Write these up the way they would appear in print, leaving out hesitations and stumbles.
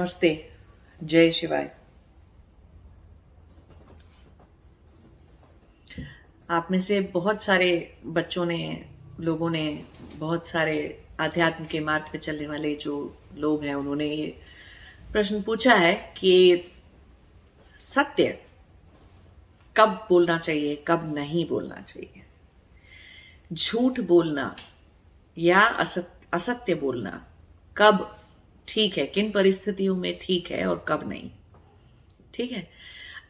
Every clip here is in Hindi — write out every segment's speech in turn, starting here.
नमस्ते, जय शिवाय। आप में से बहुत सारे बच्चों ने, लोगों ने, बहुत सारे आध्यात्म के मार्ग पे चलने वाले जो लोग हैं, उन्होंने ये प्रश्न पूछा है कि सत्य कब बोलना चाहिए, कब नहीं बोलना चाहिए। झूठ बोलना या असत्य बोलना कब ठीक है, किन परिस्थितियों में ठीक है और कब नहीं। ठीक है,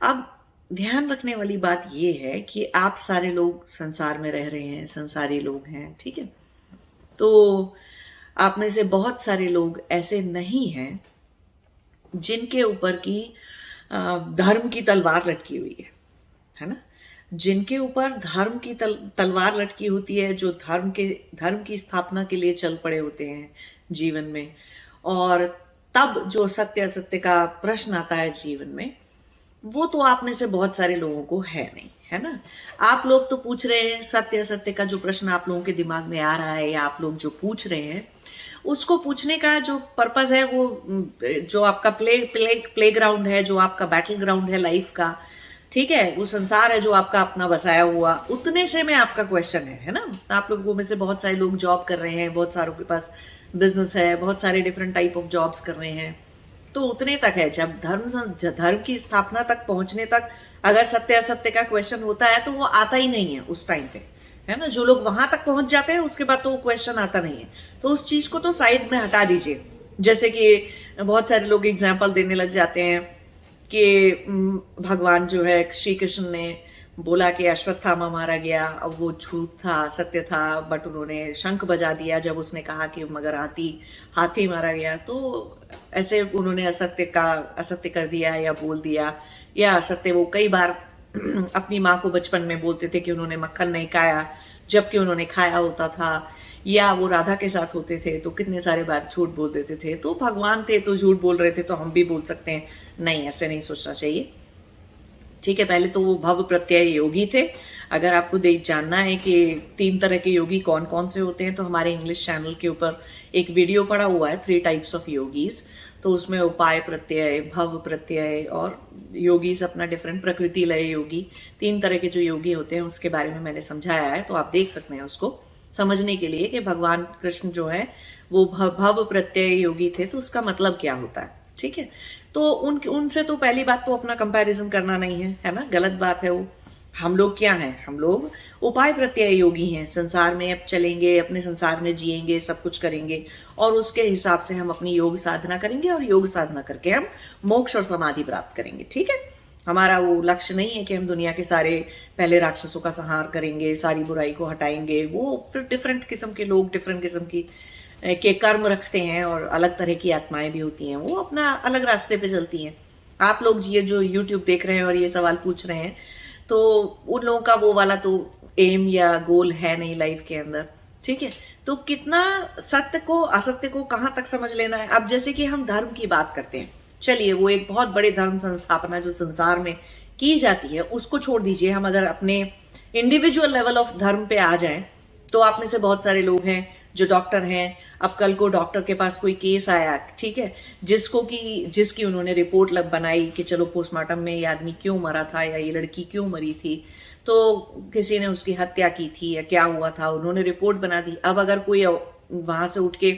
अब ध्यान रखने वाली बात यह है कि आप सारे लोग संसार में रह रहे हैं, संसारी लोग हैं। ठीक है, तो आप में से बहुत सारे लोग ऐसे नहीं हैं जिनके ऊपर की धर्म की तलवार लटकी हुई है ना। जिनके ऊपर धर्म की तलवार लटकी होती है, जो धर्म की स्थापना के लिए चल पड़े होते हैं जीवन में, और तब जो सत्य असत्य का प्रश्न आता है जीवन में, वो तो आप में से बहुत सारे लोगों को है नहीं, है ना। आप लोग तो पूछ रहे हैं, सत्य असत्य का जो प्रश्न आप लोगों के दिमाग में आ रहा है या आप लोग जो पूछ रहे हैं, उसको पूछने का जो पर्पस है, वो जो आपका प्ले ग्राउंड है, जो आपका बैटल ग्राउंड है लाइफ का, ठीक है, वो संसार है जो आपका अपना बसाया हुआ, उतने से में आपका क्वेश्चन है ना। आप लोगों में से बहुत सारे लोग जॉब कर रहे हैं, बहुत सारों के पास बिजनेस है, बहुत सारे डिफरेंट टाइप ऑफ जॉब्स कर रहे हैं, तो उतने तक है। जब धर्म की स्थापना तक पहुंचने तक अगर सत्य असत्य का क्वेश्चन होता है तो वो आता ही नहीं है उस टाइम पे, है ना। जो लोग वहां तक पहुंच जाते हैं उसके बाद तो वो क्वेश्चन आता नहीं है, तो उस चीज को तो साइड में हटा दीजिए। जैसे कि बहुत सारे लोग एग्जाम्पल देने लग जाते हैं कि भगवान जो है श्री कृष्ण ने बोला कि अश्वत्थामा मारा गया, अब वो झूठ था, सत्य था, बट उन्होंने शंख बजा दिया जब उसने कहा कि मगर हाथी मारा गया। तो ऐसे उन्होंने असत्य कर दिया या बोल दिया, या असत्य वो कई बार अपनी माँ को बचपन में बोलते थे कि उन्होंने मक्खन नहीं खाया जबकि उन्होंने खाया होता था, या वो राधा के साथ होते थे तो कितने सारे बार झूठ बोल देते थे। तो भगवान थे तो झूठ बोल रहे थे तो हम भी बोल सकते हैं? नहीं, ऐसे नहीं सोचना चाहिए। ठीक है, पहले तो वो भव प्रत्यय योगी थे। अगर आपको जानना है कि 3 तरह के योगी कौन कौन से होते हैं, तो हमारे इंग्लिश चैनल के ऊपर एक वीडियो पड़ा हुआ है 3 टाइप्स ऑफ योगीज। तो उसमें उपाय प्रत्यय, भव प्रत्यय और योगीज अपना डिफरेंट, प्रकृति लय योगी, 3 तरह के जो योगी होते हैं उसके बारे में मैंने समझाया है। तो आप देख सकते हैं उसको समझने के लिए कि भगवान कृष्ण जो है वो भव प्रत्यय योगी थे, तो उसका मतलब क्या होता है। ठीक है, तो उनसे तो पहली बात तो अपना कंपैरिजन करना नहीं है ना, गलत बात है वो। हम लोग क्या हैं? हम लोग उपाय प्रत्यय योगी हैं। संसार में अब चलेंगे, अपने संसार में जिएंगे, सब कुछ करेंगे और उसके हिसाब से हम अपनी योग साधना करेंगे, और योग साधना करके हम मोक्ष और समाधि प्राप्त करेंगे। ठीक है, हमारा वो लक्ष्य नहीं है कि हम दुनिया के सारे पहले राक्षसों का संहार करेंगे, सारी बुराई को हटाएंगे। वो फिर डिफरेंट किस्म के लोग डिफरेंट किस्म की के कर्म रखते हैं, और अलग तरह की आत्माएं भी होती हैं, वो अपना अलग रास्ते पे चलती हैं। आप लोग ये जो YouTube देख रहे हैं और ये सवाल पूछ रहे हैं, तो उन लोगों का वो वाला तो एम या गोल है नहीं लाइफ के अंदर। ठीक है, तो कितना सत्य को असत्य को कहाँ तक समझ लेना है। अब जैसे कि हम धर्म की बात करते हैं, चलिए वो एक बहुत बड़े धर्म संस्थापना जो संसार में की जाती है उसको छोड़ दीजिए। हम अगर अपने इंडिविजुअल लेवल ऑफ धर्म पे आ जाएं, तो आप में से बहुत सारे लोग हैं जो डॉक्टर हैं। अब कल को डॉक्टर के पास कोई केस आया, ठीक है, जिसकी उन्होंने रिपोर्ट बनाई कि चलो पोस्टमार्टम में ये आदमी क्यों मरा था या ये लड़की क्यों मरी थी, तो किसी ने उसकी हत्या की थी या क्या हुआ था, उन्होंने रिपोर्ट बना दी। अब अगर कोई वहां से उठ के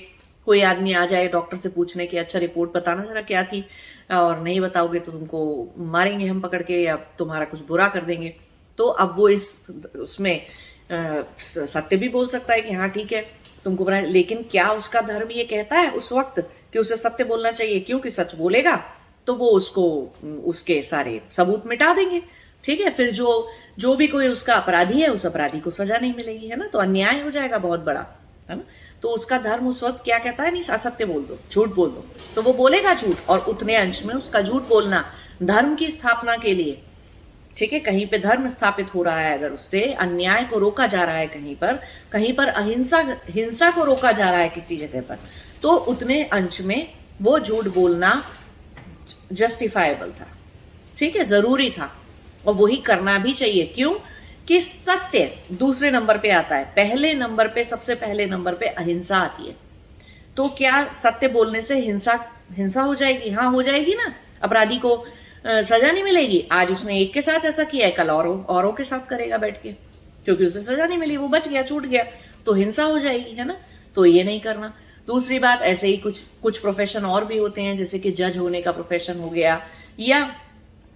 कोई आदमी आ जाए डॉक्टर से पूछने की अच्छा रिपोर्ट बताना जरा क्या थी, और नहीं बताओगे तो तुमको मारेंगे हम पकड़ के या तुम्हारा कुछ बुरा कर देंगे, तो अब वो उसमें सत्य भी बोल सकता है कि हाँ ठीक है तुमको बना, लेकिन क्या उसका धर्म ये कहता है उस वक्त कि उसे सत्य बोलना चाहिए? क्योंकि सच बोलेगा तो वो उसके सारे सबूत मिटा देंगे। ठीक है, फिर जो भी कोई उसका अपराधी है, उस अपराधी को सजा नहीं मिलेगी, है ना, तो अन्याय हो जाएगा बहुत बड़ा, है ना। तो उसका धर्म उस वक्त क्या कहता है? नहीं, असत्य बोल दो, झूठ बोल दो, तो वो बोलेगा झूठ, और उतने अंश में उसका झूठ बोलना धर्म की स्थापना के लिए, ठीक है, कहीं पे धर्म स्थापित हो रहा है, अगर उससे अन्याय को रोका जा रहा है, कहीं पर हिंसा को रोका जा रहा है किसी जगह पर, तो उतने अंश में वो झूठ बोलना जस्टिफाइबल था। ठीक है, जरूरी था, और वही करना भी चाहिए। क्यों? कि सत्य दूसरे नंबर पे आता है, सबसे पहले नंबर पे अहिंसा आती है। तो क्या सत्य बोलने से हिंसा हिंसा हो जाएगी? हाँ हो जाएगी ना। अपराधी को सजा नहीं मिलेगी। आज उसने एक के साथ ऐसा किया है, कल औरों के साथ करेगा बैठ के, क्योंकि उसे सजा नहीं मिली, वो बच गया, छूट गया, तो हिंसा हो जाएगी, है ना। तो ये नहीं करना। दूसरी बात, ऐसे ही कुछ प्रोफेशन और भी होते हैं, जैसे कि जज होने का प्रोफेशन हो गया, या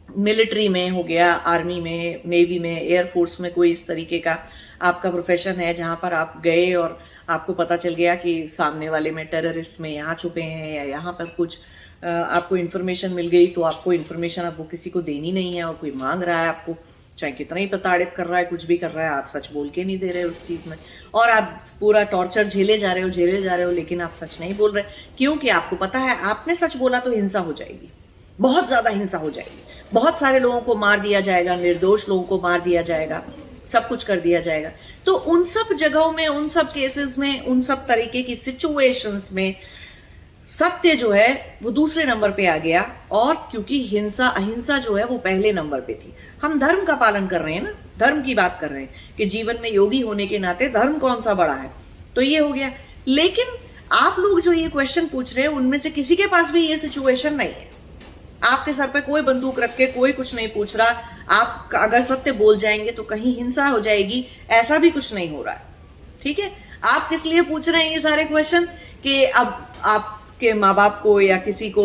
मिलिट्री में हो गया, आर्मी में, नेवी में, एयरफोर्स में कोई इस तरीके का आपका प्रोफेशन है जहां पर आप गए और आपको पता चल गया कि सामने वाले में टेररिस्ट में यहाँ छुपे हैं, या यहाँ पर कुछ आपको इन्फॉर्मेशन मिल गई, तो आपको इन्फॉर्मेशन आपको किसी को देनी नहीं है और कोई मांग रहा है आपको, चाहे कितना ही प्रताड़ित कर रहा है, कुछ भी कर रहा है, आप सच बोल के नहीं दे रहे उस चीज में, और आप पूरा टॉर्चर झेले जा रहे हो, लेकिन आप सच नहीं बोल रहे, क्योंकि आपको पता है आपने सच बोला तो हिंसा हो जाएगी, बहुत ज्यादा हिंसा हो जाएगी, बहुत सारे लोगों को मार दिया जाएगा, निर्दोष लोगों को मार दिया जाएगा, सब कुछ कर दिया जाएगा। तो उन सब जगहों में, उन सब केसेस में, उन सब तरीके की सिचुएशंस में सत्य जो है वो दूसरे नंबर पे आ गया, और क्योंकि हिंसा अहिंसा जो है वो पहले नंबर पे थी। हम धर्म का पालन कर रहे हैं ना, धर्म की बात कर रहे हैं कि जीवन में योगी होने के नाते धर्म कौन सा बड़ा है, तो ये हो गया। लेकिन आप लोग जो ये क्वेश्चन पूछ रहे हैं उनमें से किसी के पास भी ये सिचुएशन नहीं है। आपके सर पे कोई बंदूक रख के कोई कुछ नहीं पूछ रहा, आप अगर सत्य बोल जाएंगे तो कहीं हिंसा हो जाएगी, ऐसा भी कुछ नहीं हो रहा है, ठीक है। आप किस लिए पूछ रहे हैं ये सारे क्वेश्चन, कि अब आपके माँ बाप को या किसी को,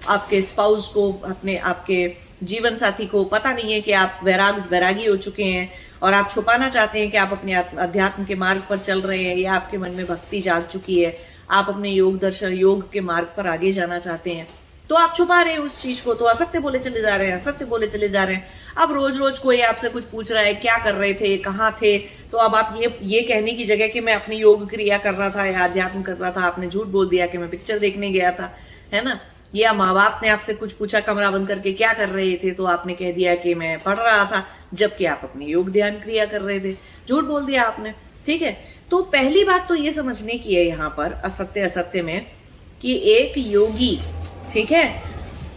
आपके स्पाउस को, अपने आपके जीवन साथी को पता नहीं है कि आप वैरागी हो चुके हैं और आप छुपाना चाहते हैं कि आप अपने अध्यात्म के मार्ग पर चल रहे हैं, या आपके मन में भक्ति जाग चुकी है, आप अपने योग के मार्ग पर आगे जाना चाहते हैं, तो आप छुपा रहे हैं उस चीज को, तो असत्य बोले चले जा रहे हैं, असत्य बोले चले जा रहे हैं। अब रोज रोज कोई आपसे कुछ पूछ रहा है, क्या कर रहे थे, कहाँ थे, तो अब आप ये कहने की जगह कि मैं अपनी योग क्रिया कर रहा था या अध्यात्म कर रहा था, आपने झूठ बोल दिया कि मैं पिक्चर देखने गया था, है ना। या माँ बाप ने आपसे कुछ पूछा कमरा बंद करके क्या कर रहे थे, तो आपने कह दिया कि मैं पढ़ रहा था, जबकि आप अपनी योग ध्यान क्रिया कर रहे थे, झूठ बोल दिया आपने, ठीक है। तो पहली बात तो ये समझने की है यहाँ पर असत्य असत्य में, कि एक योगी, ठीक है,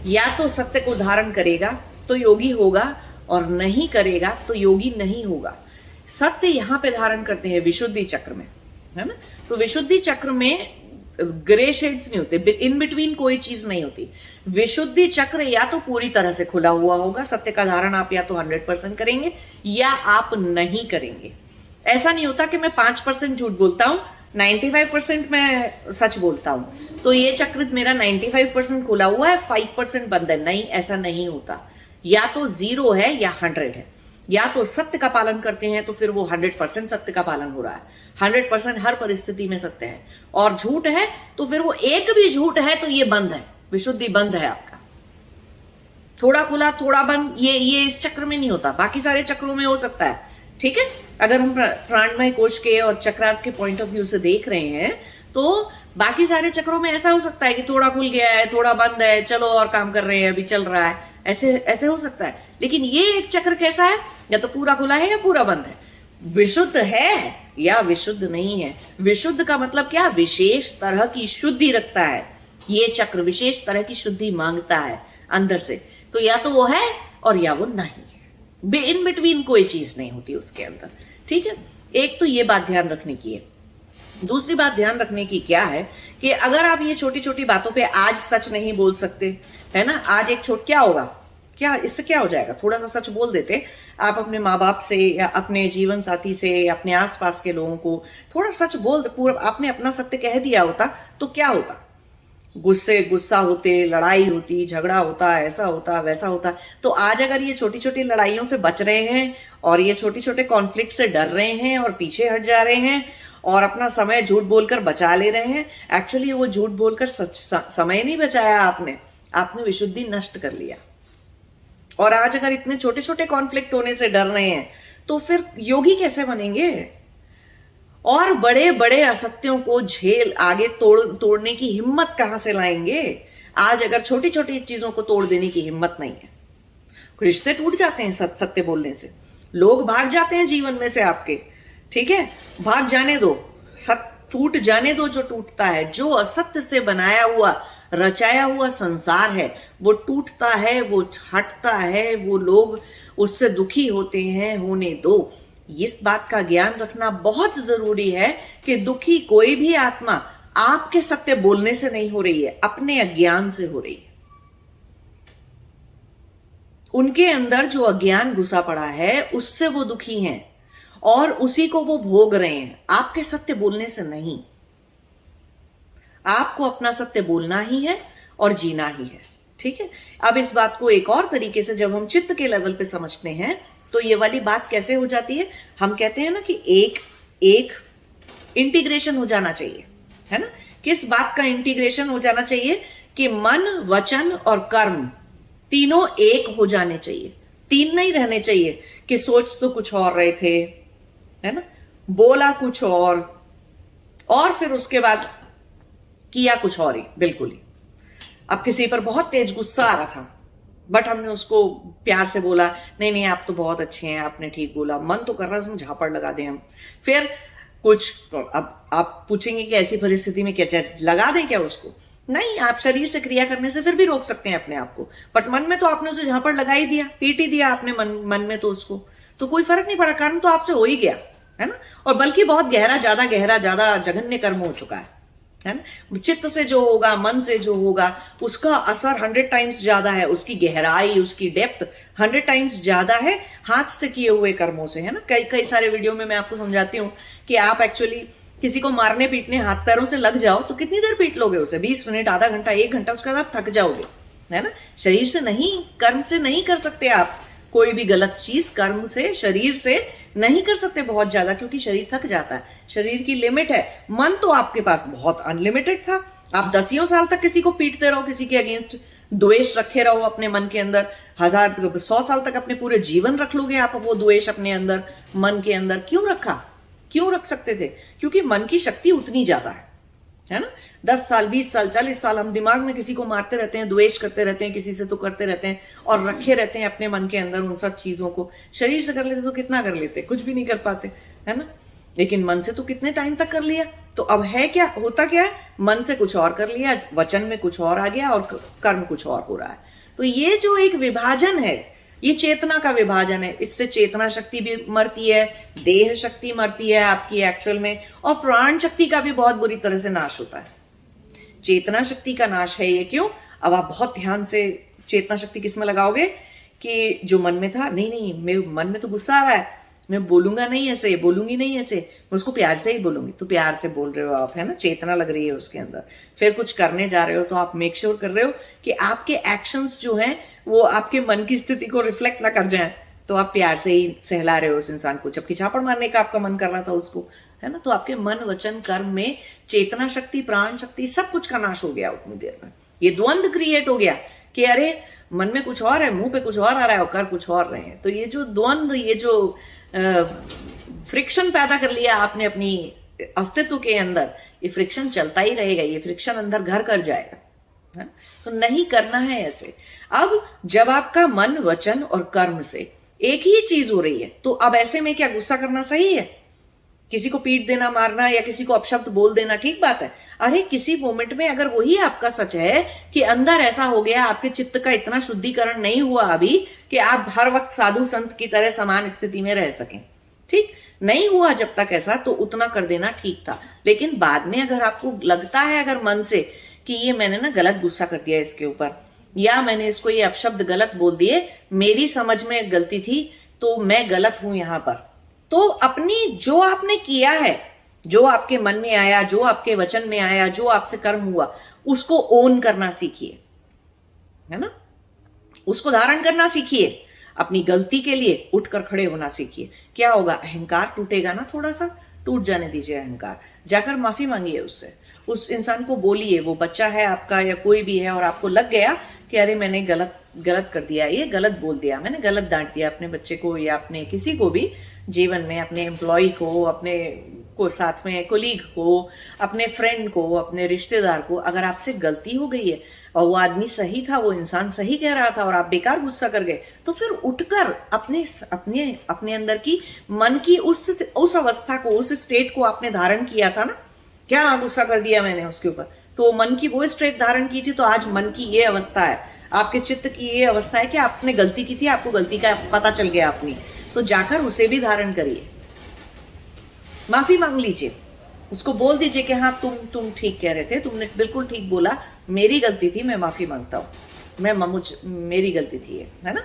या तो सत्य को धारण करेगा तो योगी होगा, और नहीं करेगा तो योगी नहीं होगा। सत्य यहाँ पे धारण करते हैं विशुद्धि चक्र में, है ना। तो विशुद्धि चक्र में ग्रे शेड्स नहीं होते, इन बिटवीन कोई चीज नहीं होती। विशुद्धि चक्र या तो पूरी तरह से खुला हुआ होगा, सत्य का धारण आप या तो 100% करेंगे या आप नहीं करेंगे। ऐसा नहीं होता कि मैं 5% झूठ बोलता हूं, 95% मैं सच बोलता हूं, तो ये चक्र मेरा 95% खुला हुआ है, 5% बंद है। नहीं, ऐसा नहीं होता। या तो 0 है या 100 है। या तो सत्य का पालन करते हैं तो फिर वो 100% सत्य का पालन हो रहा है, 100% हर परिस्थिति में सत्य है, और झूठ है तो फिर वो एक भी झूठ है तो ये बंद है, विशुद्धि बंद है आपका। थोड़ा खुला थोड़ा बंद, ये इस चक्र में नहीं होता, बाकी सारे चक्रों में हो सकता है, ठीक है। अगर हम प्राणमय कोश के और चक्रास के पॉइंट ऑफ व्यू से देख रहे हैं तो बाकी सारे चक्रों में ऐसा हो सकता है कि थोड़ा खुल गया है, थोड़ा बंद है, चलो और काम कर रहे हैं, अभी चल रहा है, ऐसे हो सकता है। लेकिन ये एक चक्र कैसा है, या तो पूरा खुला है या पूरा बंद है, विशुद्ध है या विशुद्ध नहीं है। विशुद्ध का मतलब क्या, विशेष तरह की शुद्धि रखता है। ये चक्र विशेष तरह की शुद्धि मांगता है अंदर से, तो या तो वो है और या वो नहीं है, इन बिटवीन कोई चीज नहीं होती उसके अंदर, ठीक है। एक तो ये बात ध्यान रखने की है। दूसरी बात ध्यान रखने की क्या है कि अगर आप ये छोटी छोटी बातों पे आज सच नहीं बोल सकते, है ना, आज एक क्या होगा, क्या इससे क्या हो जाएगा, थोड़ा सा सच बोल देते आप अपने माँ बाप से या अपने जीवन साथी से या अपने आसपास के लोगों को थोड़ा सच बोल, पूरा आपने अपना सत्य कह दिया होता तो क्या होता, गुस्सा होते, लड़ाई होती, झगड़ा होता, ऐसा होता वैसा होता। तो आज अगर ये छोटी छोटी लड़ाइयों से बच रहे हैं और ये छोटे छोटे कॉन्फ्लिक्ट से डर रहे हैं और पीछे हट जा रहे हैं और अपना समय झूठ बोलकर बचा ले रहे हैं, एक्चुअली वो झूठ बोलकर समय नहीं बचाया आपने विशुद्धि नष्ट कर लिया। और आज अगर इतने छोटे छोटे कॉन्फ्लिक्ट होने से डर रहे हैं तो फिर योगी कैसे बनेंगे, और बड़े बड़े असत्यों को झेल आगे तोड़ने की हिम्मत कहां से लाएंगे। आज अगर छोटी छोटी चीजों को तोड़ देने की हिम्मत नहीं है, रिश्ते टूट जाते हैं सत्य बोलने से, लोग भाग जाते हैं जीवन में से आपके, ठीक है, भाग जाने दो, टूट जाने दो जो टूटता है। जो असत्य से बनाया हुआ रचाया हुआ संसार है वो टूटता है, वो हटता है, वो लोग उससे दुखी होते हैं, होने दो। इस बात का ज्ञान रखना बहुत जरूरी है कि दुखी कोई भी आत्मा आपके सत्य बोलने से नहीं हो रही है, अपने अज्ञान से हो रही है। उनके अंदर जो अज्ञान घुसा पड़ा है उससे वो दुखी हैं और उसी को वो भोग रहे हैं, आपके सत्य बोलने से नहीं। आपको अपना सत्य बोलना ही है और जीना ही है। ठीक है, अब इस बात को एक और तरीके से जब हम चित्त के लेवल पे समझते हैं तो ये वाली बात कैसे हो जाती है, हम कहते हैं ना कि एक इंटीग्रेशन हो जाना चाहिए, है ना। किस बात का इंटीग्रेशन हो जाना चाहिए कि मन, वचन और कर्म तीनों एक हो जाने चाहिए। तीन नहीं रहने चाहिए कि सोच तो कुछ और रहे थे, है ना, बोला कुछ और फिर उसके बाद किया कुछ और ही, बिल्कुल ही। अब किसी पर बहुत तेज गुस्सा आ रहा था बट हमने उसको प्यार से बोला, नहीं नहीं आप तो बहुत अच्छे हैं, आपने ठीक बोला। मन तो कर रहा है उसमें झापड़ लगा दें हम। फिर कुछ, अब आप पूछेंगे कि ऐसी परिस्थिति में क्या लगा दें क्या उसको? नहीं, आप शरीर से क्रिया करने से फिर भी रोक सकते हैं अपने आप को, बट मन में तो आपने उसे झापड़ लगा ही दिया, पीट ही दिया आपने मन में, तो उसको तो कोई फर्क नहीं पड़ा, कर्म तो आपसे हो ही गया, है ना। और बल्कि बहुत गहरा, ज्यादा जघन्य कर्म हो चुका है ना। चित्त से जो होगा, मन से जो होगा, उसका असर 100 टाइम्स ज्यादा है, उसकी गहराई, उसकी डेप्थ 100 टाइम्स ज्यादा है हाथ से किए हुए कर्मों से, है ना। कई सारे वीडियो में मैं आपको समझाती हूँ कि आप एक्चुअली किसी को मारने पीटने हाथ पैरों से लग जाओ तो कितनी देर पीट लोगे उसे? 20 मिनट, आधा घंटा, 1 घंटा, उसके बाद आप थक जाओगे, है ना। शरीर से नहीं, कर्म से नहीं कर सकते आप कोई भी गलत चीज, कर्म से, शरीर से नहीं कर सकते बहुत ज्यादा, क्योंकि शरीर थक जाता है, शरीर की लिमिट है। मन तो आपके पास बहुत अनलिमिटेड था, आप 10 साल तक किसी को पीटते रहो, किसी के अगेंस्ट द्वेष रखे रहो अपने मन के अंदर, 100 साल तक अपने पूरे जीवन रख लोगे आप वो द्वेष अपने अंदर, मन के अंदर। क्यों रखा? क्यों रख सकते थे? क्योंकि मन की शक्ति उतनी ज्यादा है ना। 10 साल, 20 साल, 40 साल हम दिमाग में किसी को मारते रहते हैं, द्वेष करते रहते हैं, किसी से तो करते रहते हैं और रखे रहते हैं अपने मन के अंदर उन सब चीजों को। शरीर से कर लेते तो कितना कर लेते? कुछ भी नहीं कर पाते, है ना। लेकिन मन से तो कितने टाइम तक कर लिया। तो अब है क्या, होता क्या है, मन से कुछ और कर लिया, वचन में कुछ और आ गया और कर्म कुछ और हो रहा है। तो ये जो एक विभाजन है, ये चेतना का विभाजन है। इससे चेतना शक्ति भी मरती है, देह शक्ति मरती है आपकी एक्चुअल में, और प्राण शक्ति का भी बहुत बुरी तरह से नाश होता है। चेतना शक्ति का नाश है ये क्यों? अब आप बहुत ध्यान से चेतना शक्ति किस में लगाओगे कि जो मन में था, नहीं मेरे मन में तो गुस्सा आ रहा है, मैं बोलूंगा नहीं ऐसे, बोलूंगी नहीं ऐसे, मैं उसको प्यार से ही बोलूंगी। तो प्यार से बोल रहे हो आप, है ना, चेतना लग रही है उसके अंदर। फिर कुछ करने जा रहे हो तो आप मेक श्योर कर रहे हो कि आपके एक्शंस जो हैं वो आपके मन की स्थिति को रिफ्लेक्ट ना कर जाए। तो आप प्यार से ही सहला रहे हो उस इंसान को, जबकि झापड़ मारने का आपका मन कर रहा था उसको, है ना। तो आपके मन, वचन, कर्म में चेतना शक्ति, प्राण शक्ति, सब कुछ का नाश हो गया उतनी देर में। ये द्वंद क्रिएट हो गया कि अरे मन में कुछ और है, मुंह पे कुछ और आ रहा है और कर कुछ और रहे हैं। तो ये जो द्वंद, ये जो फ्रिक्शन पैदा कर लिया आपने अपनी अस्तित्व के अंदर, ये फ्रिक्शन चलता ही रहेगा, ये फ्रिक्शन अंदर घर कर जाएगा, है? तो नहीं करना है ऐसे। अब जब आपका मन, वचन और कर्म से एक ही चीज हो रही है तो अब ऐसे में क्या गुस्सा करना सही है? किसी को पीट देना, मारना या किसी को अपशब्द बोल देना ठीक बात है? अरे किसी मोमेंट में अगर वही आपका सच है कि अंदर ऐसा हो गया, आपके चित्त का इतना शुद्धिकरण नहीं हुआ अभी कि आप हर वक्त साधु संत की तरह समान स्थिति में रह सकें, ठीक नहीं हुआ जब तक ऐसा, तो उतना कर देना ठीक था। लेकिन बाद में अगर आपको लगता है, अगर मन से कि ये मैंने ना गलत गुस्सा कर दिया इसके ऊपर, या मैंने इसको ये अपशब्द गलत बोल दिए, मेरी समझ में गलती थी, तो मैं गलत हूं यहां पर, तो अपनी जो आपने किया है, जो आपके मन में आया, जो आपके वचन में आया, जो आपसे कर्म हुआ, उसको ओन करना सीखिए, है ना। उसको धारण करना सीखिए, अपनी गलती के लिए उठकर खड़े होना सीखिए। क्या होगा? अहंकार टूटेगा ना, थोड़ा सा टूट जाने दीजिए अहंकार, जाकर माफी मांगिए उससे, उस इंसान को बोलिए, वो बच्चा है आपका या कोई भी है और आपको लग गया कि अरे मैंने गलत कर दिया, ये गलत बोल दिया, मैंने गलत डांट दिया अपने बच्चे को या अपने किसी को भी जीवन में, अपने एम्प्लॉय को, अपने को साथ में कोलीग को, अपने फ्रेंड को, अपने रिश्तेदार को, अगर आपसे गलती हो गई है और वो आदमी सही था, वो इंसान सही कह रहा था और आप बेकार गुस्सा कर गए, तो फिर उठकर अपने अंदर की मन की उस अवस्था को, उस स्टेट को आपने धारण किया था ना, क्या गुस्सा कर दिया मैंने उसके ऊपर, तो मन की वो स्टेट धारण की थी, तो आज मन की ये अवस्था है, आपके चित्त की ये अवस्था है कि आपने गलती की थी, आपको गलती का पता चल गया अपनी, तो जाकर उसे भी धारण करिए, माफी मांग लीजिए, उसको बोल दीजिए कि हाँ तुम ठीक कह रहे थे, तुमने बिल्कुल ठीक बोला, मेरी गलती थी, मैं माफी मांगता हूँ, मेरी गलती थी ये, है ना।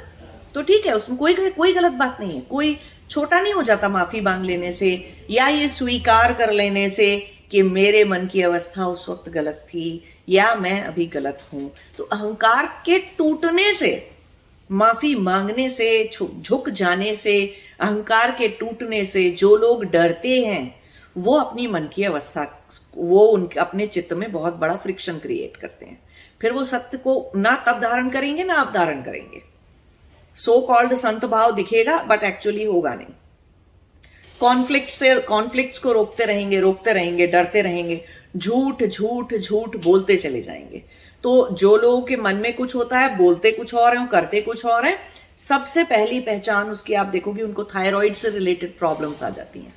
तो ठीक है, उसमें कोई गलत बात नहीं है, कोई छोटा नहीं हो जाता माफी मांग लेने से या ये स्वीकार कर लेने से कि मेरे मन की अवस्था उस वक्त गलत थी या मैं अभी गलत हूं। तो अहंकार के टूटने से, माफी मांगने से, झुक जाने से, अहंकार के टूटने से जो लोग डरते हैं वो अपनी मन की अवस्था, वो उनके अपने चित्त में बहुत बड़ा फ्रिक्शन क्रिएट करते हैं। फिर वो सत्य को ना तब धारण करेंगे ना अब धारण करेंगे। सो कॉल्ड संत भाव दिखेगा बट एक्चुअली होगा नहीं। कॉन्फ्लिक्ट्स को रोकते रहेंगे, डरते रहेंगे, झूठ झूठ झूठ बोलते चले जाएंगे। तो जो लोगों के मन में कुछ होता है, बोलते कुछ और है, करते कुछ और है, सबसे पहली पहचान उसकी आप देखोगे उनको थायराइड से रिलेटेड प्रॉब्लम्स आ जाती हैं।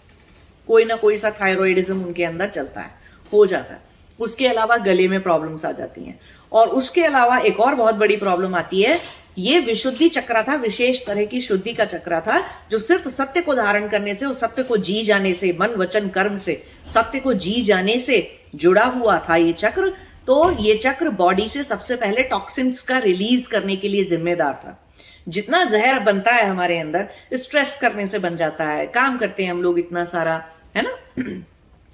कोई ना कोई सा थायराइडिज्म उनके अंदर चलता है, हो जाता है। उसके अलावा गले में प्रॉब्लम्स आ जाती हैं। और उसके अलावा एक और बहुत बड़ी प्रॉब्लम आती है, ये विशुद्धि चक्र था, विशेष तरह की शुद्धि का चक्र था, जो सिर्फ सत्य को धारण करने से और सत्य को जी जाने से, मन वचन कर्म से सत्य को जी जाने से जुड़ा हुआ था ये चक्र। तो ये चक्र बॉडी से सबसे पहले टॉक्सिन्स का रिलीज करने के लिए जिम्मेदार था। जितना जहर बनता है हमारे अंदर, स्ट्रेस करने से बन जाता है, काम करते हैं हम लोग इतना सारा, है ना,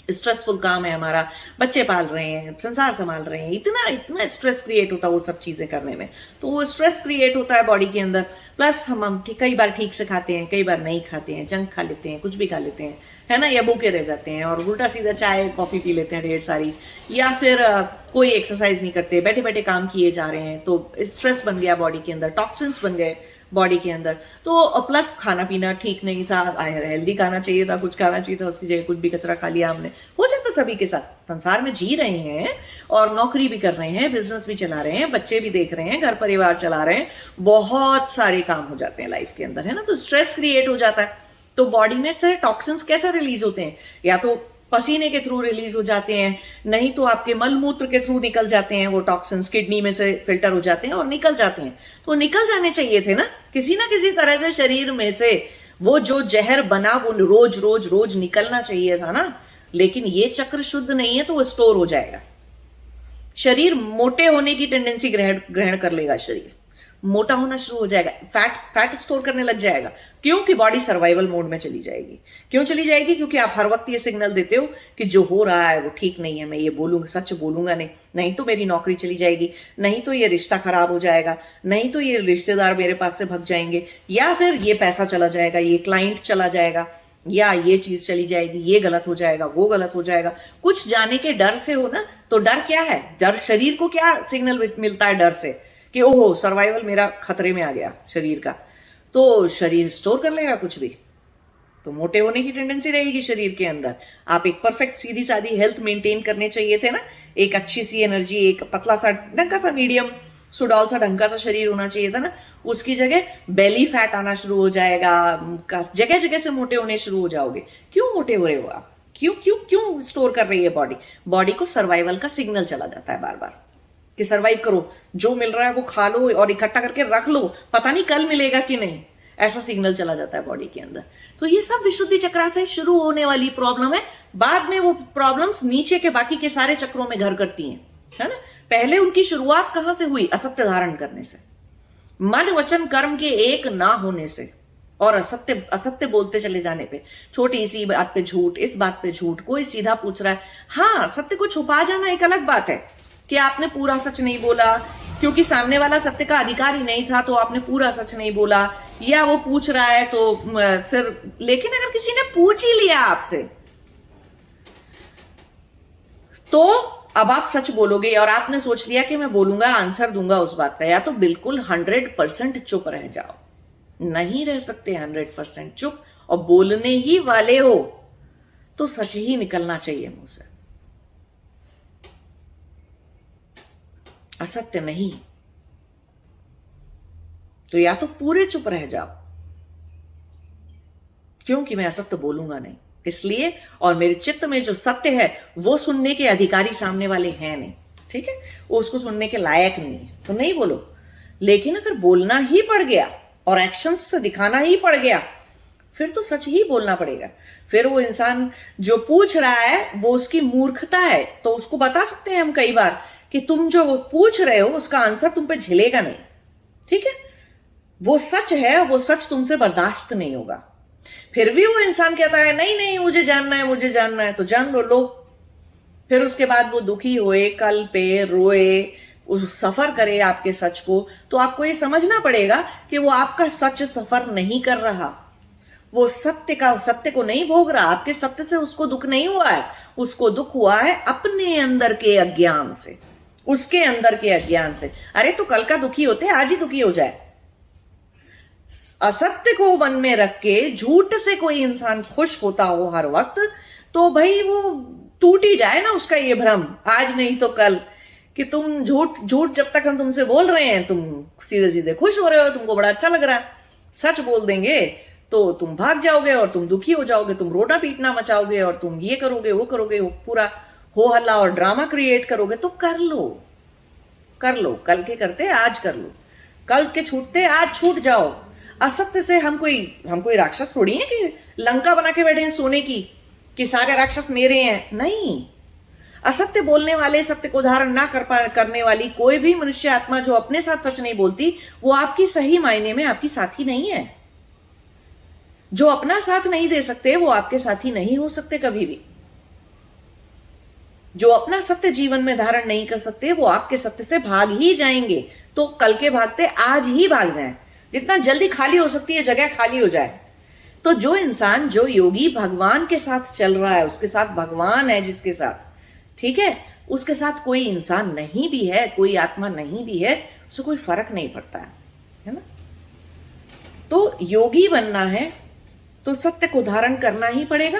स्ट्रेसफुल काम है हमारा, बच्चे पाल रहे हैं, संसार संभाल रहे हैं, इतना इतना स्ट्रेस क्रिएट होता है वो सब चीजें करने में। तो वो स्ट्रेस क्रिएट होता है बॉडी के अंदर। प्लस हम कई बार ठीक से खाते हैं, कई बार नहीं खाते हैं, जंक खा लेते हैं, कुछ भी खा लेते हैं, है ना, या भूखे रह जाते हैं और उल्टा सीधा चाय कॉफी पी लेते हैं ढेर सारी, या फिर कोई एक्सरसाइज नहीं करते, बैठे बैठे काम किए जा रहे हैं, तो स्ट्रेस बन गया बॉडी के अंदर, टॉक्सिन्स बन गए बॉडी के अंदर। तो प्लस खाना पीना ठीक नहीं था, हेल्दी खाना चाहिए था, कुछ खाना चाहिए था, उसकी जगह कुछ भी कचरा खा लिया हमने। हो जाता सभी के साथ, संसार में जी रहे हैं और नौकरी भी कर रहे हैं, बिजनेस भी चला रहे हैं, बच्चे भी देख रहे हैं, घर परिवार चला रहे हैं, बहुत सारे काम हो जाते हैं लाइफ के अंदर, है ना। तो स्ट्रेस क्रिएट हो जाता है। तो बॉडी में से टॉक्सिन्स कैसे रिलीज होते हैं? या तो पसीने के थ्रू रिलीज हो जाते हैं, नहीं तो आपके मल मूत्र के थ्रू निकल जाते हैं वो टॉक्सिन्स, किडनी में से फिल्टर हो जाते हैं और निकल जाते हैं। तो निकल जाने चाहिए थे ना किसी तरह से शरीर में से, वो जो जहर बना वो रोज रोज रोज निकलना चाहिए था ना। लेकिन ये चक्र शुद्ध नहीं है तो वो स्टोर हो जाएगा। शरीर मोटे होने की टेंडेंसी ग्रहण कर लेगा, शरीर मोटा होना शुरू हो जाएगा, फैट स्टोर करने लग जाएगा। क्योंकि बॉडी सर्वाइवल मोड में चली जाएगी। क्यों चली जाएगी? क्योंकि आप हर वक्त ये सिग्नल देते हो कि जो हो रहा है वो ठीक नहीं है, मैं ये बोलूंगा, सच बोलूंगा नहीं तो मेरी नौकरी चली जाएगी, नहीं तो ये रिश्ता खराब हो जाएगा, नहीं तो ये रिश्तेदार मेरे पास से भग जाएंगे, या फिर ये पैसा चला जाएगा, ये क्लाइंट चला जाएगा, या ये चीज चली जाएगी, ये गलत हो जाएगा, वो गलत हो जाएगा। कुछ जाने के डर से हो ना। तो डर क्या है? डर शरीर को क्या सिग्नल मिलता है डर से कि ओहो सर्वाइवल मेरा खतरे में आ गया शरीर का। तो शरीर स्टोर कर लेगा कुछ भी, तो मोटे होने की टेंडेंसी रहेगी शरीर के अंदर। आप एक परफेक्ट सीधी सादी हेल्थ मेंटेन करने चाहिए थे ना, एक अच्छी सी एनर्जी, एक पतला सा ढंग सा मीडियम सुडौल सा ढंग सा शरीर होना चाहिए था ना। उसकी जगह बेली फैट आना शुरू हो जाएगा, जगह जगह से मोटे होने शुरू हो जाओगे। क्यों मोटे हो रहे हो आप? क्यों स्टोर कर रही है बॉडी को सर्वाइवल का सिग्नल चला जाता है बार बार कि सर्वाइव करो, जो मिल रहा है वो खा लो और इकट्ठा करके रख लो, पता नहीं कल मिलेगा कि नहीं, ऐसा सिग्नल चला जाता है बॉडी के अंदर। तो ये सब विशुद्धि चक्र से शुरू होने वाली प्रॉब्लम है। बाद में वो प्रॉब्लम्स नीचे के बाकी के सारे चक्रों में घर करती हैं, है ना। पहले उनकी शुरुआत कहां से हुई? असत्य धारण करने से, मन वचन कर्म के एक ना होने से और असत्य बोलते चले जाने पे। छोटी सी बात पे झूठ, इस बात पे झूठ, कोई सीधा पूछ रहा है, हाँ सत्य को छुपा जाना एक अलग बात है कि आपने पूरा सच नहीं बोला क्योंकि सामने वाला सत्य का अधिकारी नहीं था, तो आपने पूरा सच नहीं बोला, या वो पूछ रहा है तो फिर। लेकिन अगर किसी ने पूछ ही लिया आपसे तो अब आप सच बोलोगे और आपने सोच लिया कि मैं बोलूंगा, आंसर दूंगा उस बात का, या तो बिल्कुल 100% चुप रह जाओ। नहीं रह सकते 100% चुप, और बोलने ही वाले हो तो सच ही निकलना चाहिए मुंह से, असत्य नहीं। तो या तो पूरे चुप रह जाओ क्योंकि मैं असत्य बोलूंगा नहीं इसलिए, और मेरे चित्त में जो सत्य है वो सुनने के अधिकारी सामने वाले हैं नहीं, ठीक है, वो उसको सुनने के लायक नहीं है, तो नहीं बोलो। लेकिन अगर बोलना ही पड़ गया और एक्शंस से दिखाना ही पड़ गया फिर तो सच ही बोलना पड़ेगा। फिर वो इंसान जो पूछ रहा है वो उसकी मूर्खता है, तो उसको बता सकते हैं हम कई बार कि तुम जो पूछ रहे हो उसका आंसर तुम पे झेलेगा नहीं, ठीक है, वो सच है, वो सच तुमसे बर्दाश्त नहीं होगा। फिर भी वो इंसान कहता है नहीं नहीं मुझे जानना है, मुझे जानना है, तो जान लो। फिर उसके बाद वो दुखी होए, कल पे रोए, उस सफर करे आपके सच को, तो आपको ये समझना पड़ेगा कि वो आपका सच सफर नहीं कर रहा, वो सत्य को नहीं भोग रहा। आपके सत्य से उसको दुख नहीं हुआ है, उसको दुख हुआ है अपने अंदर के अज्ञान से, उसके अंदर के अज्ञान से। अरे तो कल का दुखी होते आज ही दुखी हो जाए। असत्य को मन में रख के झूठ से कोई इंसान खुश होता हो हर वक्त, तो भाई वो टूट ही जाए ना उसका ये भ्रम, आज नहीं तो कल, कि तुम झूठ जब तक हम तुमसे बोल रहे हैं तुम सीधे सीधे खुश हो रहे हो, तुमको बड़ा अच्छा लग रहा है। सच बोल देंगे तो तुम भाग जाओगे और तुम दुखी हो जाओगे, तुम रोना पीटना मचाओगे और तुम ये करोगे वो करोगे, वो पूरा हो हल्ला और ड्रामा क्रिएट करोगे। तो कर लो, कल के करते आज कर लो, कल के छूटते आज छूट जाओ। असत्य से हम कोई राक्षस थोड़ी है कि लंका बना के बैठे हैं सोने की, कि सारे राक्षस मेरे हैं, नहीं। असत्य बोलने वाले, सत्य को धारण ना करने वाली कोई भी मनुष्य आत्मा जो अपने साथ सच नहीं बोलती, वो आपकी सही मायने में आपकी साथी नहीं है। जो अपना साथ नहीं दे सकते वो आपके साथी नहीं हो सकते कभी भी। जो अपना सत्य जीवन में धारण नहीं कर सकते वो आपके सत्य से भाग ही जाएंगे। तो कल के भागते आज ही भाग जाएं, जितना जल्दी खाली हो सकती है जगह खाली हो जाए। तो जो इंसान, जो योगी भगवान के साथ चल रहा है, उसके साथ भगवान है जिसके साथ, ठीक है, उसके साथ कोई इंसान नहीं भी है, कोई आत्मा नहीं भी है, उससे कोई फर्क नहीं पड़ता है ना। तो योगी बनना है तो सत्य को धारण करना ही पड़ेगा।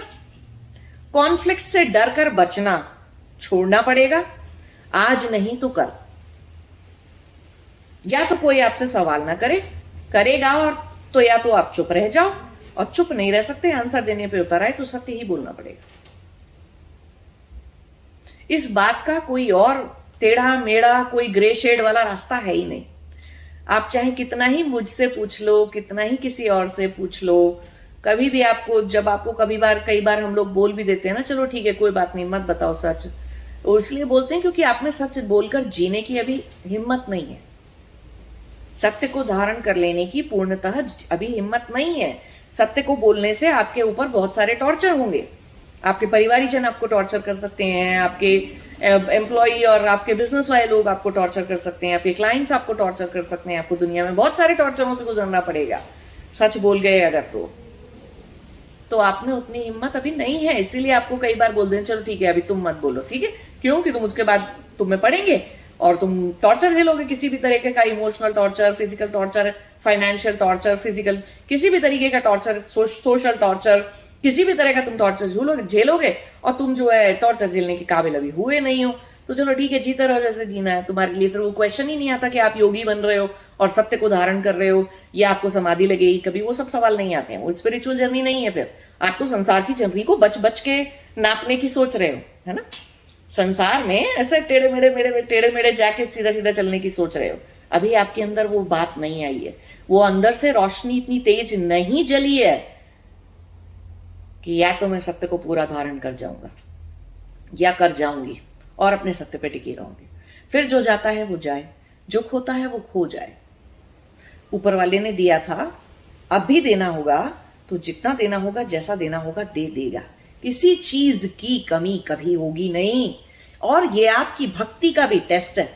कॉन्फ्लिक्ट से डर कर बचना छोड़ना पड़ेगा, आज नहीं तो कल। या तो कोई आपसे सवाल ना करेगा और तो या तो आप चुप रह जाओ, और चुप नहीं रह सकते, आंसर देने पे उतर आए तो सत्य ही बोलना पड़ेगा। इस बात का कोई और टेढ़ा मेढ़ा कोई ग्रे शेड वाला रास्ता है ही नहीं। आप चाहे कितना ही मुझसे पूछ लो, कितना ही किसी और से पूछ लो, कभी भी आपको, जब आपको कई बार हम लोग बोल भी देते हैं ना, चलो ठीक है कोई बात नहीं मत बताओ सच, वो इसलिए बोलते हैं क्योंकि आप में सच बोलकर जीने की अभी हिम्मत नहीं है, सत्य को धारण कर लेने की पूर्णतः अभी हिम्मत नहीं है। सत्य को बोलने से आपके ऊपर बहुत सारे टॉर्चर होंगे, आपके परिवारीजन आपको टॉर्चर कर सकते हैं, आपके एम्प्लॉई और आपके बिजनेस वाले लोग आपको टॉर्चर कर सकते हैं, आपके क्लाइंट्स आपको टॉर्चर कर सकते हैं, आपको दुनिया में बहुत सारे टॉर्चरों से गुजरना पड़ेगा सच बोल गए अगर तो आप में उतनी हिम्मत अभी नहीं है, इसीलिए आपको कई बार बोल दें चलो ठीक है अभी तुम मत बोलो, ठीक है, क्यों कि तुम उसके बाद तुम्हें पड़ेंगे और तुम टॉर्चर झेलोगे, किसी भी तरीके का, emotional torture, physical torture, financial torture, physical किसी भी तरीके का टॉर्चर, सोशल टॉर्चर, किसी भी तरह का तुम टॉर्चर झेलोगे और तुम जो है टॉर्चर झेलने के काबिल अभी हुए नहीं हो। तो चलो ठीक है जीते रहो जैसे जीना है तुम्हारे लिए, फिर वो क्वेश्चन ही नहीं आता कि आप योगी बन रहे हो और सत्य को धारण कर रहे हो या आपको समाधि लगेगी, कभी वो सब सवाल नहीं आते हैं। वो स्पिरिचुअल जर्नी नहीं है, फिर आप तो संसार की जर्नी को बच बच के नापने की सोच रहे हो, है ना। संसार में ऐसे टेढ़े मेढ़े जाके सीधा सीधा चलने की सोच रहे हो, अभी आपके अंदर वो बात नहीं आई है, वो अंदर से रोशनी इतनी तेज नहीं जली है कि या तो मैं सत्य को पूरा धारण कर जाऊंगा या कर जाऊंगी और अपने सत्य पे टिकी रहूंगी। फिर जो जाता है वो जाए, जो खोता है वो खो जाए। ऊपर वाले ने दिया था, अब भी देना होगा, तो जितना देना होगा, जैसा देना होगा दे देगा, किसी चीज की कमी कभी होगी नहीं। और ये आपकी भक्ति का भी टेस्ट है,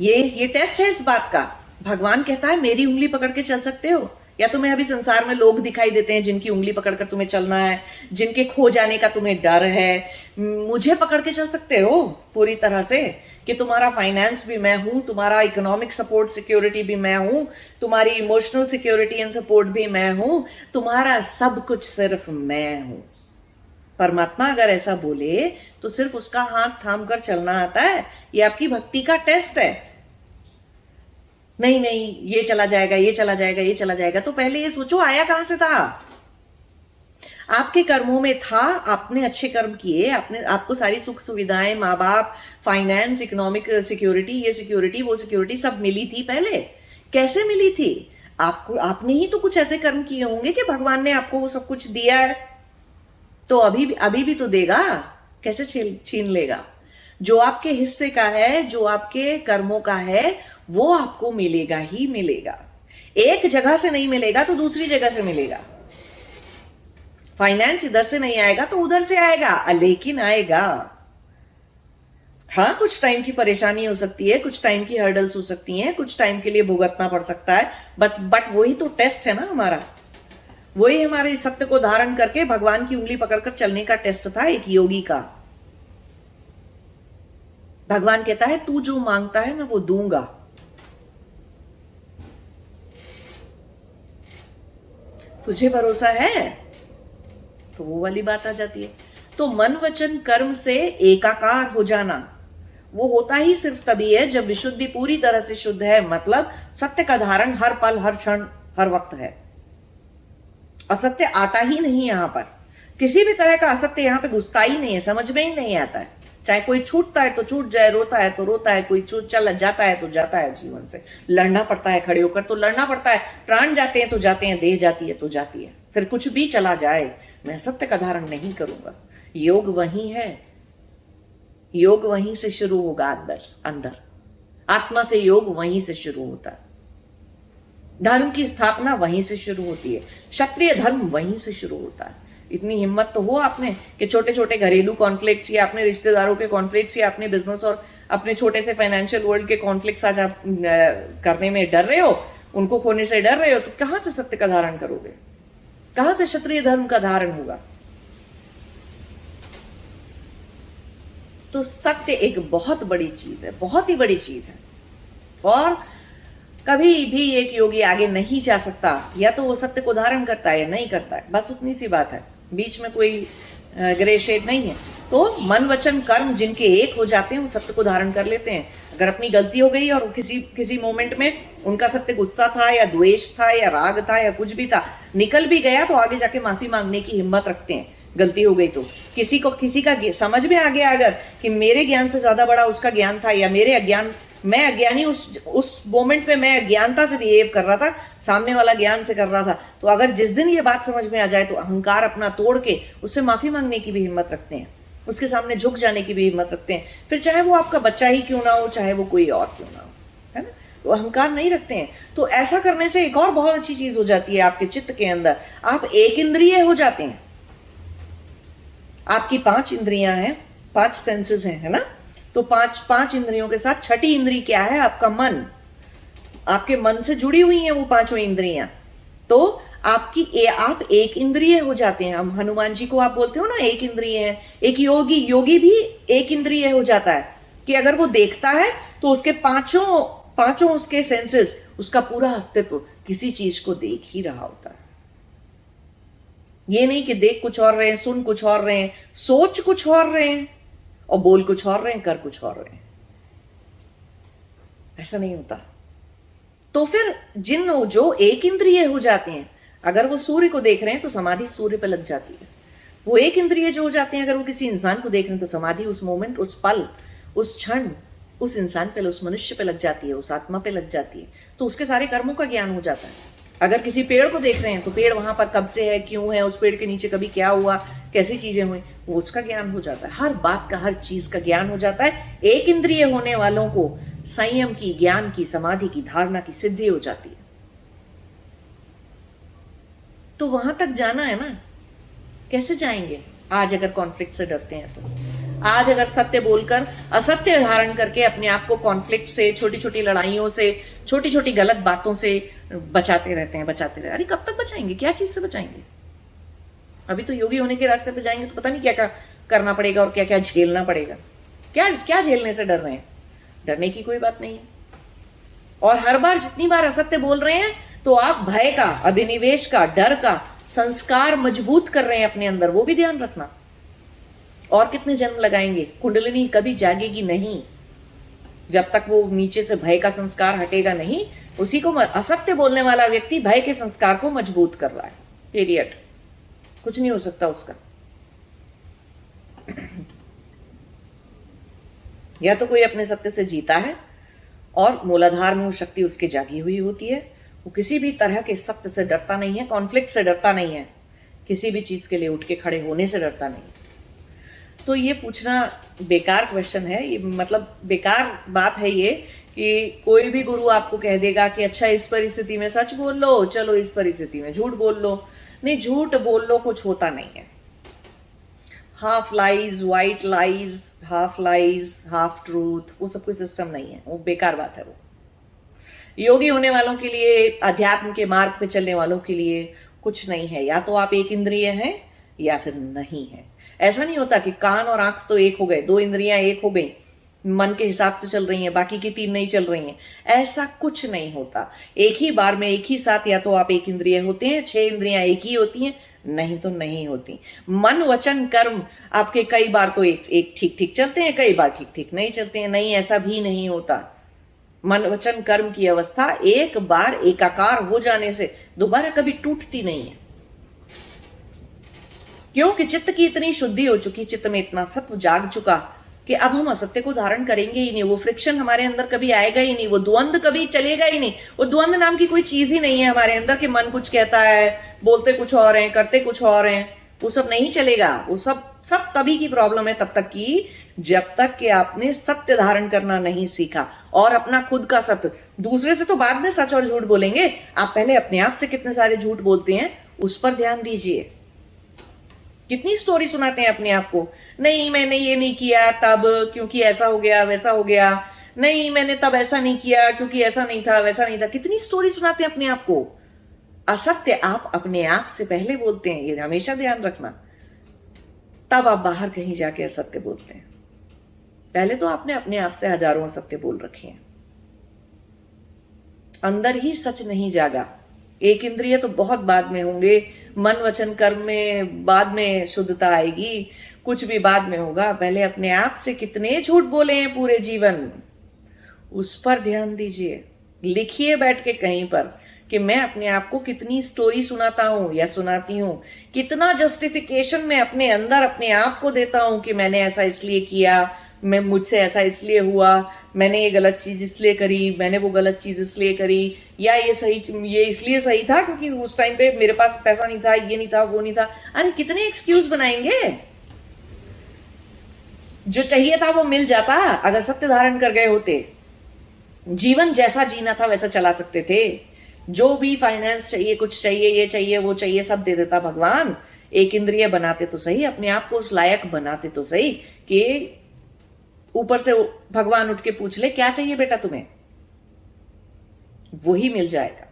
ये टेस्ट है इस बात का। भगवान कहता है मेरी उंगली पकड़ के चल सकते हो, या तुम्हें अभी संसार में लोग दिखाई देते हैं जिनकी उंगली पकड़कर तुम्हें चलना है, जिनके खो जाने का तुम्हें डर है, मुझे पकड़ के चल सकते हो पूरी तरह से कि तुम्हारा फाइनेंस भी मैं हूं, तुम्हारा इकोनॉमिक सपोर्ट सिक्योरिटी भी मैं हूं, तुम्हारी इमोशनल सिक्योरिटी एंड सपोर्ट भी मैं हूं, तुम्हारा सब कुछ सिर्फ मैं हूं। परमात्मा अगर ऐसा बोले तो सिर्फ उसका हाथ थाम कर चलना आता है, ये आपकी भक्ति का टेस्ट है। नहीं ये चला जाएगा, ये चला जाएगा, ये चला जाएगा, तो पहले ये सोचो आया कहां से था। आपके कर्मों में था, आपने अच्छे कर्म किए, आपको सारी सुख सुविधाएं, माँ बाप, फाइनेंस, इकोनॉमिक सिक्योरिटी, ये सिक्योरिटी वो सिक्योरिटी सब मिली थी पहले। कैसे मिली थी? आपको, आपने ही तो कुछ ऐसे कर्म किए होंगे कि भगवान ने आपको वो सब कुछ दिया है, तो अभी भी तो देगा, कैसे छीन लेगा? जो आपके हिस्से का है, जो आपके कर्मों का है, वो आपको मिलेगा ही मिलेगा। एक जगह से नहीं मिलेगा तो दूसरी जगह से मिलेगा। फाइनेंस इधर से नहीं आएगा तो उधर से आएगा, लेकिन आएगा। हाँ, कुछ टाइम की परेशानी हो सकती है, कुछ टाइम की हर्डल्स हो सकती हैं, कुछ टाइम के लिए भुगतना पड़ सकता है, बट वही तो टेस्ट है ना हमारा। वही हमारे सत्य को धारण करके भगवान की उंगली पकड़कर चलने का टेस्ट था एक योगी का। भगवान कहता है तू जो मांगता है मैं वो दूंगा। तुझे भरोसा है? तो वो वाली बात आ जाती है। तो मन वचन कर्म से एकाकार हो जाना वो होता ही सिर्फ तभी है जब विशुद्धि पूरी तरह से शुद्ध है, मतलब सत्य का धारण हर पल, हर क्षण, हर वक्त है। असत्य आता ही नहीं यहां पर, किसी भी तरह का असत्य यहां पे घुसता ही नहीं है, समझ में ही नहीं आता है। चाहे कोई छूटता है तो छूट जाए, रोता है तो रोता है, कोई चल जाता है तो जाता है जीवन से, लड़ना पड़ता है खड़े होकर तो लड़ना पड़ता है, प्राण जाते हैं तो जाते हैं, देह जाती है तो जाती है, फिर कुछ भी चला जाए मैं सत्य का धारण नहीं करूंगा। योग वही है, योग वहीं से शुरू होगा, अंदर आत्मा से योग वहीं से शुरू होता है। धर्म की स्थापना वहीं से शुरू होती है, क्षत्रिय धर्म वहीं से शुरू होता है। इतनी हिम्मत तो हो आपने कि छोटे छोटे घरेलू कॉन्फ्लिक्ट्स या अपने रिश्तेदारों के कॉन्फ्लिक्ट्स या अपने बिजनेस और अपने छोटे से फाइनेंशियल वर्ल्ड के कॉन्फ्लिक्ट्स आज आप करने में डर रहे हो, उनको खोने से डर रहे हो, तो कहां से सत्य का धारण करोगे? कहां से क्षत्रिय धर्म का धारण होगा? तो सत्य एक बहुत बड़ी चीज है, बहुत ही बड़ी चीज है, और कभी भी एक योगी आगे नहीं जा सकता, या तो वो सत्य को धारण करता है या नहीं करता है, बस उतनी सी बात है, बीच में कोई ग्रे शेड नहीं है। तो मन वचन कर्म जिनके एक हो जाते हैं वो सत्य को धारण कर लेते हैं। अगर अपनी गलती हो गई और किसी मोमेंट में उनका सत्य गुस्सा था या द्वेष था या राग था या कुछ भी था, निकल भी गया, तो आगे जाके माफी मांगने की हिम्मत रखते हैं। गलती हो गई तो किसी का समझ में आ गया अगर कि मेरे ज्ञान से ज्यादा बड़ा उसका ज्ञान था, या मैं अज्ञानी उस मोमेंट में मैं अज्ञानता से बिहेव कर रहा था, सामने वाला ज्ञान से कर रहा था, तो अगर जिस दिन ये बात समझ में आ जाए तो अहंकार अपना तोड़ के उससे माफी मांगने की भी हिम्मत रखते हैं, उसके सामने झुक जाने की भी हिम्मत रखते हैं, फिर चाहे वो आपका बच्चा ही क्यों ना हो, चाहे वो कोई और क्यों ना हो, है ना? तो अहंकार नहीं रखते हैं। तो ऐसा करने से एक और बहुत अच्छी चीज हो जाती है आपके चित्त के अंदर, आप एक इंद्रिय हो जाते हैं। आपकी 5 इंद्रियां हैं, 5 सेंसेस हैं, है ना? तो पांच इंद्रियों के साथ छठी इंद्री क्या है? आपका मन। आपके मन से जुड़ी हुई हैं वो पांचों इंद्रियां। तो आप एक इंद्रिय हो जाते हैं। हम हनुमान जी को आप बोलते हो ना एक इंद्रिय है। एक योगी भी एक इंद्रिय हो जाता है कि अगर वो देखता है तो उसके पांचों उसके सेंसेस, उसका पूरा अस्तित्व किसी चीज को देख ही रहा होता है। ये नहीं कि देख कुछ और रहे हैं, सुन कुछ और रहे हैं, सोच कुछ और रहे हैं और बोल कुछ और रहे हैं, कर कुछ और रहे हैं। ऐसा नहीं होता। तो फिर जो एक इंद्रिय हो जाते हैं, अगर वो सूर्य को देख रहे हैं तो समाधि सूर्य पे लग जाती है। वो एक इंद्रिय जो हो जाते हैं, अगर वो किसी इंसान को देख रहे हैं तो समाधि उस मोमेंट, उस पल, उस क्षण उस इंसान पे, उस मनुष्य पे लग जाती है, उस आत्मा पे लग जाती है। तो उसके सारे कर्मों का ज्ञान हो जाता है। अगर किसी पेड़ को देख रहे हैं तो पेड़ वहां पर कब से है, क्यों है, उस पेड़ के नीचे कभी क्या हुआ, कैसी चीजें हुई, वो उसका ज्ञान हो जाता है। हर बात का, हर चीज का ज्ञान हो जाता है। एक इंद्रिय होने वालों को संयम की, ज्ञान की, समाधि की, धारणा की सिद्धि हो जाती है। तो वहां तक जाना है ना, कैसे जाएंगे? आज अगर कॉन्फ्लिक्ट से डरते हैं तो, आज अगर सत्य बोलकर असत्य धारण करके अपने आप को कॉन्फ्लिक्ट से, छोटी छोटी लड़ाइयों से, छोटी छोटी गलत बातों से बचाते रहते हैं। अरे कब तक बचाएंगे? क्या चीज से बचाएंगे? अभी तो योगी होने के रास्ते पे जाएंगे तो पता नहीं क्या क्या करना पड़ेगा और क्या क्या झेलना पड़ेगा। क्या झेलने से डर रहे हैं? डरने की कोई बात नहीं है। और हर बार जितनी बार असत्य बोल रहे हैं तो आप भय का, अभिनिवेश का, डर का संस्कार मजबूत कर रहे हैं अपने अंदर, वो भी ध्यान रखना। और कितने जन्म लगाएंगे? कुंडलिनी कभी जागेगी नहीं जब तक वो नीचे से भय का संस्कार हटेगा नहीं। उसी को असत्य बोलने वाला व्यक्ति भय के संस्कार को मजबूत कर रहा है, पीरियड। कुछ नहीं हो सकता उसका। या तो कोई अपने सत्य से जीता है और मूलाधार में वो शक्ति उसके जागी हुई होती है, वो किसी भी तरह के सत्य से डरता नहीं है, कॉन्फ्लिक्ट से डरता नहीं है, किसी भी चीज के लिए उठ के खड़े होने से डरता नहीं। तो ये पूछना बेकार क्वेश्चन है, ये मतलब बेकार बात है ये कि कोई भी गुरु आपको कह देगा कि अच्छा इस परिस्थिति में सच बोल लो, चलो इस परिस्थिति में झूठ बोल लो। नहीं, झूठ बोल लो कुछ होता नहीं है। Half lies, white lies, half truth, वो सब कोई सिस्टम नहीं है, वो बेकार बात है। वो योगी होने वालों के लिए, अध्यात्म के मार्ग पे चलने वालों के लिए कुछ नहीं है। या तो आप एक इंद्रिय हैं या फिर नहीं है। ऐसा नहीं होता कि कान और आंख तो एक हो गए, दो इंद्रियां एक हो गई, मन के हिसाब से चल रही हैं, बाकी की तीन नहीं चल रही हैं। ऐसा कुछ नहीं होता। एक ही बार में एक ही साथ या तो आप एक इंद्रिय होते हैं, 6 इंद्रियां एक ही होती हैं, नहीं तो नहीं होती। मन वचन कर्म आपके कई बार तो एक ठीक ठीक चलते हैं, कई बार ठीक ठीक नहीं चलते हैं। नहीं, ऐसा भी नहीं होता। मन वचन कर्म की अवस्था एक बार एकाकार हो जाने से दोबारा कभी टूटती नहीं है। क्योंकि चित्त की इतनी शुद्धि हो चुकी, चित्त में इतना सत्व जाग चुका कि अब हम असत्य को धारण करेंगे ही नहीं। वो फ्रिक्शन हमारे अंदर कभी आएगा ही नहीं, वो द्वंद कभी चलेगा ही नहीं। वो द्वंद नाम की कोई चीज ही नहीं है हमारे अंदर कि मन कुछ कहता है, बोलते कुछ और हैं, करते कुछ और हैं। वो सब नहीं चलेगा। वो सब तभी की प्रॉब्लम है, तब तक की जब तक कि आपने सत्य धारण करना नहीं सीखा और अपना खुद का सत्य। दूसरे से तो बाद में सच और झूठ बोलेंगे, आप पहले अपने आप से कितने सारे झूठ बोलते हैं उस पर ध्यान दीजिए। कितनी स्टोरी सुनाते हैं अपने आप को, नहीं मैंने ये नहीं किया तब क्योंकि ऐसा हो गया, वैसा हो गया, नहीं मैंने तब ऐसा नहीं किया क्योंकि ऐसा नहीं था, वैसा नहीं था। कितनी स्टोरी सुनाते हैं अपने आप को। असत्य आप अपने आप से पहले बोलते हैं, ये हमेशा ध्यान रखना। तब आप बाहर कहीं जाके असत्य बोलते हैं। पहले तो आपने अपने आप से हजारों असत्य बोल रखे हैं। अंदर ही सच नहीं जागा। एक इंद्रिय तो बहुत बाद में होंगे, मन वचन कर्म में बाद में शुद्धता आएगी, कुछ भी बाद में होगा। पहले अपने आप से कितने झूठ बोले हैं पूरे जीवन, उस पर ध्यान दीजिए। लिखिए बैठ के कहीं पर कि मैं अपने आप को कितनी स्टोरी सुनाता हूं या सुनाती हूं, कितना जस्टिफिकेशन मैं अपने अंदर अपने आप को देता हूं कि मैंने ऐसा इसलिए किया, मैं मुझसे ऐसा इसलिए हुआ, मैंने ये गलत चीज इसलिए करी, मैंने वो गलत चीज इसलिए करी, या ये इसलिए सही था क्योंकि उस टाइम पे मेरे पास पैसा नहीं था, ये नहीं था, वो नहीं था। अरे कितने एक्सक्यूज बनाएंगे। जो चाहिए था वो मिल जाता अगर सत्य धारण कर गए होते। जीवन जैसा जीना था वैसा चला सकते थे। जो भी फाइनेंस चाहिए, कुछ चाहिए, ये चाहिए, वो चाहिए, सब दे देता भगवान। एक इंद्रिय बनाते तो सही, अपने आप को उस लायक बनाते तो सही कि ऊपर से भगवान उठ के पूछ ले क्या चाहिए बेटा तुम्हें, वही मिल जाएगा।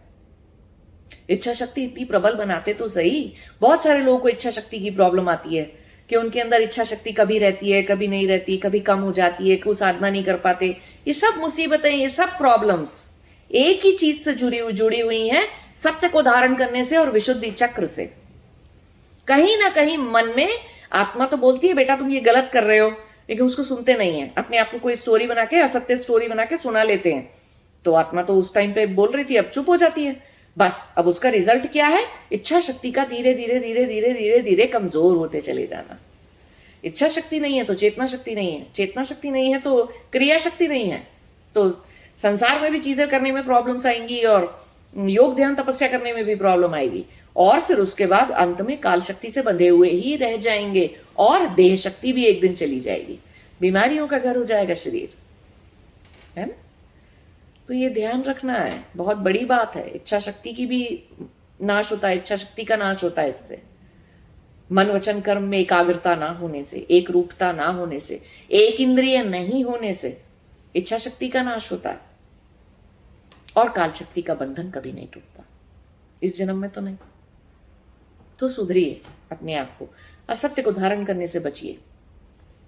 इच्छा शक्ति इतनी प्रबल बनाते तो सही। बहुत सारे लोगों को इच्छा शक्ति की प्रॉब्लम आती है कि उनके अंदर इच्छा शक्ति कभी रहती है, कभी नहीं रहती, कभी कम हो जाती है, कोई साधना नहीं कर पाते। ये सब मुसीबतें, ये सब प्रॉब्लम्स एक ही चीज से जुड़ी हुई हैं, सत्य को धारण करने से और विशुद्धि चक्र से। कहीं ना कहीं मन में आत्मा तो बोलती है बेटा तुम ये गलत कर रहे हो, लेकिन उसको सुनते नहीं है। अपने आप को कोई स्टोरी बना के, असत्य स्टोरी बना के सुना लेते हैं। तो आत्मा तो उस टाइम पे बोल रही थी, अब चुप हो जाती है। बस अब उसका रिजल्ट क्या है, इच्छा शक्ति का धीरे धीरे धीरे धीरे धीरे धीरे कमजोर होते चले जाना। इच्छा शक्ति नहीं है तो चेतना शक्ति नहीं है, चेतना शक्ति नहीं है तो क्रिया शक्ति नहीं है, तो संसार में भी चीजें करने में प्रॉब्लम्स आएंगी और योग ध्यान तपस्या करने में भी प्रॉब्लम आएगी। और फिर उसके बाद अंत में काल शक्ति से बंधे हुए ही रह जाएंगे और देह शक्ति भी एक दिन चली जाएगी। बीमारियों का घर हो जाएगा शरीर, है ना। तो ये ध्यान रखना है, बहुत बड़ी बात है। इच्छा शक्ति की भी नाश होता है, इच्छा शक्ति का नाश होता है इससे। मन वचन कर्म में एकाग्रता ना होने से, एक रूपता ना होने से, एक इंद्रिय नहीं होने से इच्छा शक्ति का नाश होता है और काल शक्ति का बंधन कभी नहीं टूटता, इस जन्म में तो नहीं। तो सुधरिए अपने आप को, असत्य को धारण करने से बचिए,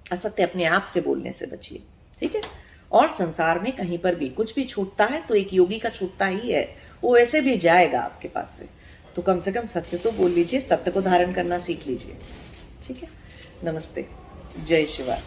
असत्य अपने आप से बोलने से बचिए, ठीक है। और संसार में कहीं पर भी कुछ भी छूटता है तो एक योगी का छूटता ही है, वो ऐसे भी जाएगा आपके पास से। तो कम से कम सत्य तो बोल लीजिए, सत्य को धारण करना सीख लीजिए, ठीक है। नमस्ते, जय शिवाय।